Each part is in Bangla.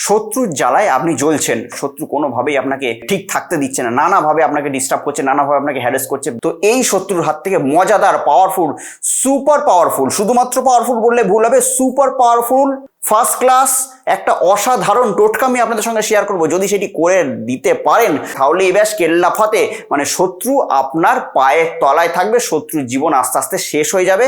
শত্রুর জ্বালায় আপনি জ্বলছেন, শত্রু কোনোভাবেই আপনাকে ঠিক থাকতে দিচ্ছে না, নানাভাবে আপনাকে ডিস্টার্ব করছে, নানাভাবে আপনাকে হ্যারাস করছে। তো এই শত্রুর হাত থেকে মজাদার, পাওয়ারফুল, সুপার পাওয়ারফুল, শুধুমাত্র পাওয়ারফুল বললে ভুল হবে, সুপার পাওয়ারফুল ফার্স্ট ক্লাস একটা অসাধারণ টোটকা আমি আপনাদের সঙ্গে শেয়ার করব। যদি সেটি করে দিতে পারেন তাহলেই ব্যাস কেল্লা ফাতে, মানে শত্রু আপনার পায়ের তলায় থাকবে, শত্রুর জীবন আস্তে আস্তে শেষ হয়ে যাবে।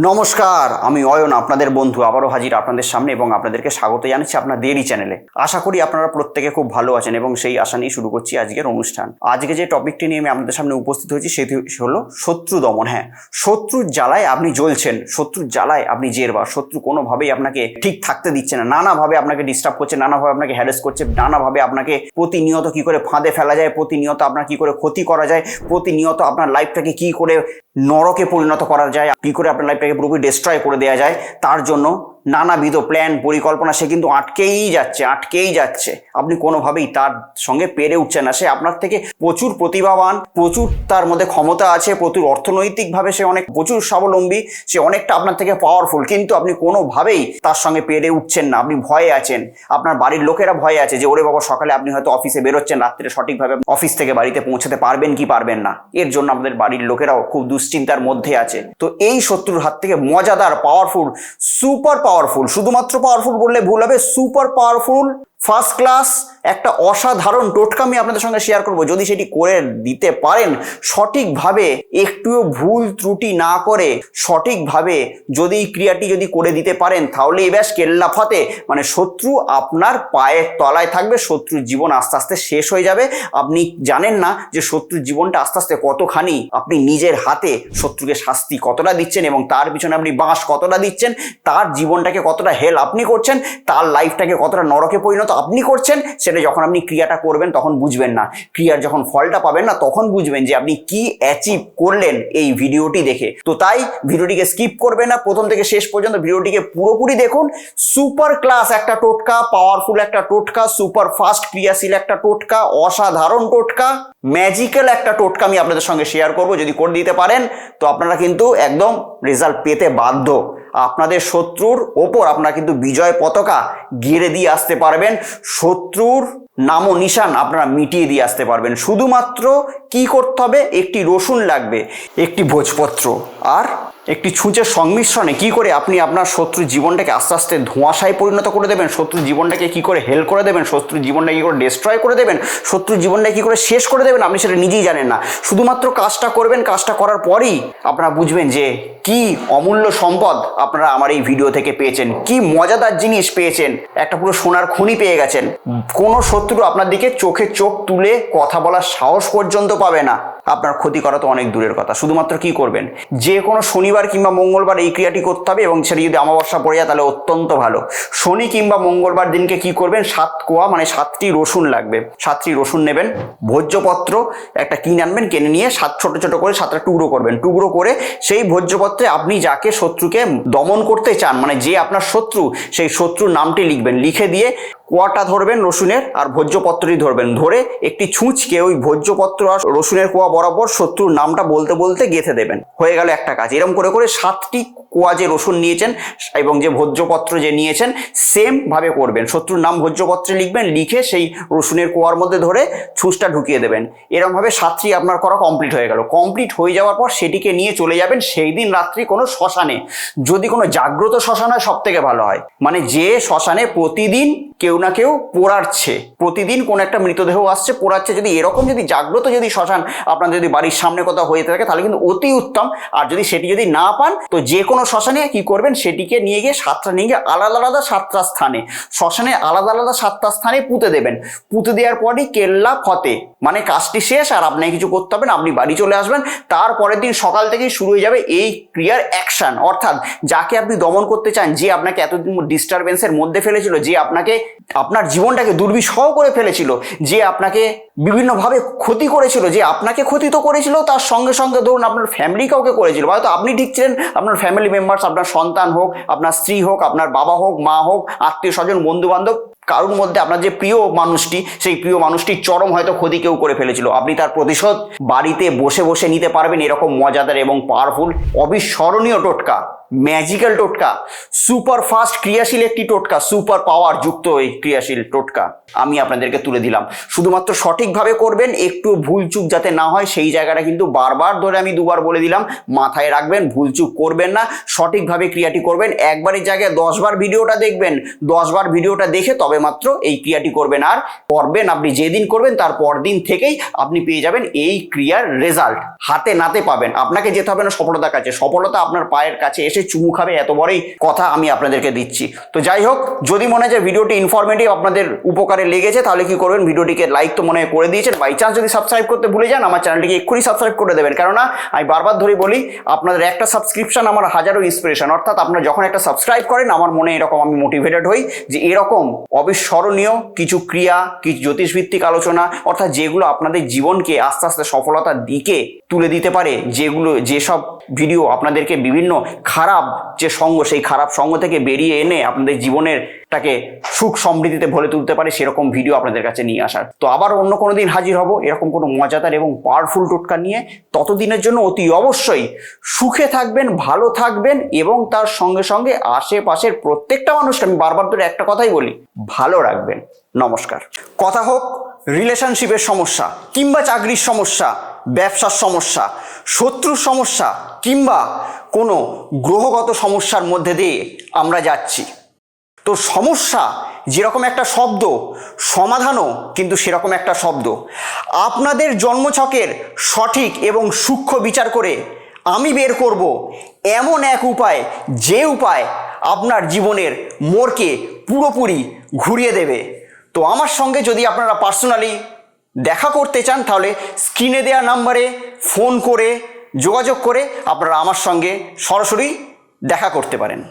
নমস্কার, আমি অয়ন, আপনাদের বন্ধু, আবারও হাজির আপনাদের সামনে এবং আপনাদেরকে স্বাগত জানাচ্ছি আপনাদেরই চ্যানেলে। আশা করি আপনারা প্রত্যেকে খুব ভালো আছেন এবং সেই আশা নিয়ে শুরু করছি আজকের অনুষ্ঠান। আজকে যে টপিকটি নিয়ে আমি আপনাদের সামনে উপস্থিত হয়েছি সেটি হলো শত্রু দমন। হ্যাঁ, শত্রুর জ্বালায় আপনি জ্বলছেন, শত্রুর জ্বালায় আপনি জেরবার, শত্রু কোনোভাবেই আপনাকে ঠিক থাকতে দিচ্ছে না, নানাভাবে আপনাকে ডিস্টার্ব করছে, নানাভাবে আপনাকে হ্যারাস করছে, নানাভাবে আপনাকে প্রতিনিয়ত কি করে ফাঁদে ফেলা যায়, প্রতিনিয়ত আপনার কি করে ক্ষতি করা যায়, প্রতিনিয়ত আপনার লাইফটাকে কি করে নরকে পরিণত করা যায়, কি করে আপনার লাইফটাকে পুরোপুরি ডিস্ট্রয় করে দেওয়া যায়, তার জন্য নানাবিধ প্ল্যান পরিকল্পনা সে কিন্তু আটকেই যাচ্ছে। আপনি কোনোভাবেই তার সঙ্গে পেরে উঠছেন না। সে আপনার থেকে প্রচুর প্রতিভাবান, প্রচুর তার মধ্যে ক্ষমতা আছে, প্রচুর অর্থনৈতিকভাবে সে প্রচুর স্বাবলম্বী, সে অনেকটা আপনার থেকে পাওয়ারফুল, কিন্তু আপনি কোনোভাবেই তার সঙ্গে পেরে উঠছেন না। আপনি ভয়ে আছেন, আপনার বাড়ির লোকেরা ভয়ে আছে যে ওরে বাবা, সকালে আপনি হয়তো অফিসে বেরোচ্ছেন, রাত্রে সঠিকভাবে অফিস থেকে বাড়িতে পৌঁছাতে পারবেন কি পারবেন না, এর জন্য আমাদের বাড়ির লোকেরাও খুব দুশ্চিন্তার মধ্যে আছে। তো এই শত্রুর হাত থেকে মজাদার, পাওয়ারফুল, সুপার পাওয়ারফুল, শুধুমাত্র পাওয়ারফুল বললে ভুল হবে, সুপার পাওয়ারফুল ফার্স্ট ক্লাস একটা অসাধারণ টোটকা আমি আপনাদের সঙ্গে শেয়ার করব। যদি সেটি করে দিতে পারেন সঠিকভাবে, একটুও ভুল ত্রুটি না করে সঠিকভাবে যদি এই ক্রিয়াটি যদি করে দিতে পারেন তাহলেই ব্যাস কেল্লা ফাতে, মানে শত্রু আপনার পায়ের তলায় থাকবে, শত্রুর জীবন আস্তে আস্তে শেষ হয়ে যাবে। আপনি জানেন না যে শত্রুর জীবনটা আস্তে আস্তে কতখানি আপনি নিজের হাতে শত্রুকে শাস্তি কতটা দিচ্ছেন এবং তার পিছনে আপনি বাঁশ কতটা দিচ্ছেন, তার জীবনটাকে কতটা হেল আপনি করছেন, তার লাইফটাকে কতটা নরকে পরিণত আপনি করছেন। সেটা যখন আপনি ক্রিয়াটা করবেন তখন বুঝবেন না, ক্রিয়ার যখন ফলটা পাবেন না তখন বুঝবেন যে আপনি কি অ্যাচিভ করলেন এই ভিডিওটি দেখে। তো তাই ভিডিওটিকে স্কিপ করবেন না, প্রথম থেকে শেষ পর্যন্ত ভিডিওটিকে পুরোপুরি দেখুন। সুপার ক্লাস একটা টোটকা, পাওয়ারফুল একটা টোটকা, সুপার ফাস্ট ক্রিয়াশীল একটা টোটকা, অসাধারণ টোটকা, ম্যাজিক্যাল একটা টোটকা আমি আপনাদের সঙ্গে শেয়ার করব। যদি করে দিতে পারেন তো আপনারা কিন্তু একদম রেজাল্ট পেতে বাধ্য। আপনাদের শত্রুর ওপর আপনারা কিন্তু বিজয় পতাকা গেড়ে দিয়ে আসতে পারবেন, শত্রুর নাম ও নিশান আপনারা মিটিয়ে দিয়ে আসতে পারবেন। শুধুমাত্র কি করতে হবে, একটি রসুন লাগবে, একটি ভোজপত্র আর একটি ছুঁচের সংমিশ্রণে কি করে আপনি আপনার শত্রুর জীবনটাকে আস্তে আস্তে ধোঁয়াশায় পরিণত করে দেবেন, শত্রুর জীবনটাকে কি করে হেল করে দেবেন, শত্রুর জীবনটাকে কি করে ডিস্ট্রয় করে দেবেন, শত্রুর জীবনটাকে কি করে শেষ করে দেবেন, আপনি সেটা নিজেই জানেন না। শুধুমাত্র কাজটা করবেন, কাজটা করার পরই আপনারা বুঝবেন যে কি অমূল্য সম্পদ আপনারা আমার এই ভিডিও থেকে পেয়েছেন, কি মজাদার জিনিস পেয়েছেন, একটা পুরো সোনার খনি পেয়ে গেছেন। কোনো শত্রু আপনার দিকে চোখে চোখ তুলে কথা বলার সাহস পর্যন্ত পাবে না। আপনার ক্ষতি করা তো অনেক দূরের কথা। শুধুমাত্র কি করবেন, যে কোনো শনিবার কিংবা মঙ্গলবার এই ক্রিয়াটি করতে হবে এবং সেটা যদি অমাবস্যা পড়ে যায় তাহলে অত্যন্ত ভালো। শনি কিংবা মঙ্গলবার দিনকে কি করবেন, 7 কোয়া মানে 7টি রসুন লাগবে, 7টি রসুন নেবেন, ভোজ্যপত্র একটা কিনে আনবেন, কিনে নিয়ে ছোট ছোট করে 7টা টুকরো করবেন, টুকরো করে সেই ভোজ্যপত্রে আপনি যাকে শত্রুকে দমন করতে চান, মানে যে আপনার শত্রু, সেই শত্রুর নামটি লিখবেন, লিখে দিয়ে কোয়াটা ধরবেন রসুনের আর ভোজ্যপত্রটি ধরবেন, ধরে একটি ছুঁচকে ওই ভোজ্যপত্র আর রসুনের কোয়া বরাবর শত্রুর নামটা বলতে বলতে গেঁথে দেবেন। হয়ে গেল একটা কাজ। এরকম করে করে 7টি কোয়া যে রসুন নিয়েছেন এবং যে ভোজ্যপত্র যে নিয়েছেন সেম ভাবে করবেন। শত্রুর নাম ভোজ্যপত্রে লিখবেন, লিখে সেই রসুনের কোয়ার মধ্যে ধরে ছুঁচটা ঢুকিয়ে দেবেন। এরকমভাবে 7টি আপনার করা কমপ্লিট হয়ে গেল। কমপ্লিট হয়ে যাওয়ার পর সেটিকে নিয়ে চলে যাবেন সেই দিন রাত্রি কোনো শ্মশানে, যদি কোনো জাগ্রত শ্মশান হয় সব থেকে ভালো হয়, মানে যে শ্মশানে প্রতিদিন কেউ না কেউ পোড়াচ্ছে, প্রতিদিন কোন একটা মৃতদেহ আসছে পোড়াচ্ছে, যদি এরকম যদি জাগ্রত যদি শ্মশান আপনার যদি বাড়ির সামনে কোথাও হয়ে থাকে তাহলে কিন্তু অতি উত্তম। আর যদি সেটি যদি না পান তো যে কোনো শ্মশানে কি করবেন, সেটিকে নিয়ে গিয়ে 7টা নিয়ে গিয়ে আলাদা আলাদা 7টা স্থানে, শ্মশানে আলাদা আলাদা 7টা স্থানে পুঁতে দেবেন। পুঁতে দেওয়ার পরই কেল্লা ফতে, মানে কাজটি শেষ আর আপনাকে কিছু করতে হবে না, আপনি বাড়ি চলে আসবেন। তারপরের দিন সকাল থেকেই শুরু হয়ে যাবে এই ক্রিয়ার অ্যাকশন, অর্থাৎ যাকে আপনি দমন করতে চান, যে আপনাকে এতদিন ডিস্টারবেন্সের মধ্যে ফেলেছিল, যে আপনাকে আপনার জীবনটাকে দুর্বিষহ করে ফেলেছিল, যে আপনাকে বিভিন্নভাবে ক্ষতি করেছিল, যে আপনাকে ক্ষতি তো করেছিল তার সঙ্গে সঙ্গে ধরুন আপনার ফ্যামিলি কাউকে করেছিল, হয়তো আপনি ঠিক ছিলেন, আপনার ফ্যামিলি মেম্বার্স, আপনার সন্তান হোক, আপনার স্ত্রী হোক, আপনার বাবা হোক, মা হোক, আত্মীয় স্বজন, বন্ধু বান্ধব, কারোর মধ্যে আপনার যে প্রিয় মানুষটি, সেই প্রিয় মানুষটির চরম হয়তো ক্ষতি কেউ করে ফেলেছিল, আপনি তার প্রতিশোধ বাড়িতে বসে বসে নিতে পারবেন। এরকম মজাদার এবং পাওয়ারফুল অবিস্মরণীয় টোটকা, ম্যাজিক্যাল টোটকা, সুপার ফাস্ট ক্রিয়াশীল একটি টোটকা, সুপার পাওয়ার যুক্ত এই ক্রিয়াশীল টোটকা আমি আপনাদেরকে তুলে দিলাম। শুধুমাত্র সঠিকভাবে করবেন, একটু ভুলচুক যাতে না হয় সেই জায়গাটা কিন্তু বারবার ধরে আমি দুবার বলে দিলাম, মাথায় রাখবেন, ভুলচুক করবেন না, সঠিকভাবে ক্রিয়াটি করবেন। একবারের জায়গায় 10 বার ভিডিওটা দেখবেন, 10 বার ভিডিওটা দেখে তবে মাত্র এই ক্রিয়াটি করবেন। আর করবেন, আপনি যেদিন করবেন তার পরদিন থেকেই আপনি পেয়ে যাবেন এই ক্রিয়ার রেজাল্ট, হাতে নাতে পাবেন। আপনাকে যেতে হবে না সফলতার কাছে, সফলতা আপনার পায়ের কাছে এসে চুমু খাবে, এত বড়ই কথা আমি আপনাদেরকে দিচ্ছি। তো যাই হোক, যদি মনে হয় যে ভিডিওটি ইনফরমেটিভ, আপনাদের উপকারে লেগেছে, তাহলে কি করবেন, ভিডিওটিকে লাইক তো মনে হয় করে দিয়েছেন, বাই চান্স যদি সাবস্ক্রাইব করতে ভুলে যান আমার চ্যানেলটিকে এক্ষুনি সাবস্ক্রাইব করে দেবেন। কেননা আমি বারবার ধরে বলি, আপনাদের একটা সাবস্ক্রিপশন আমার হাজারো ইন্সপিরেশন। অর্থাৎ আপনারা যখন একটা সাবস্ক্রাইব করেন, আমার মনে এরকম আমি মোটিভেটেড হই যে এরকম অবিস্মরণীয় কিছু ক্রিয়া, কিছু জ্যোতিষভিত্তিক আলোচনা, অর্থাৎ যেগুলো আপনাদের জীবনকে আস্তে আস্তে সফলতার দিকে তুলে দিতে পারে, যেসব ভিডিও আপনাদেরকে বিভিন্ন খারাপ যে সঙ্গ, সেই খারাপ সঙ্গ থেকে বেরিয়ে এনে আপনাদের জীবনেরটাকে সুখ সমৃদ্ধিতে ভরে তুলতে পারে, সেরকম ভিডিও আপনাদের কাছে নিয়ে আসার। তো আবার অন্য কোনো দিন হাজির হব এরকম কোনো মজাদার এবং পাওয়ারফুল টোটকা নিয়ে। ততদিনের জন্য অতি অবশ্যই সুখে থাকবেন, ভালো থাকবেন এবং তার সঙ্গে সঙ্গে আশেপাশের প্রত্যেকটা মানুষকে, আমি বারবার ধরে একটা কথাই বলি, ভালো রাখবেন। নমস্কার। কথা হোক রিলেশনশিপের সমস্যা, কিংবা চাকরির সমস্যা, ব্যবসার সমস্যা, শত্রুর সমস্যা, কিংবা কোনো গ্রহগত সমস্যার মধ্যে দিয়ে আমরা যাচ্ছি, তো সমস্যা যেরকম একটা শব্দ, সমাধানও কিন্তু সেরকম একটা শব্দ। আপনাদের জন্মছকের সঠিক এবং সূক্ষ্ম বিচার করে আমি বের করব এমন এক উপায়, যে উপায় আপনার জীবনের মোড়কে পুরোপুরি ঘুরিয়ে দেবে। তো আমার সঙ্গে যদি আপনারা পার্সোনালি দেখা করতে চান, তাহলে স্ক্রিনে দেওয়া নাম্বারে ফোন করে যোগাযোগ করে আপনারা আমার সঙ্গে সরাসরি দেখা করতে পারেন।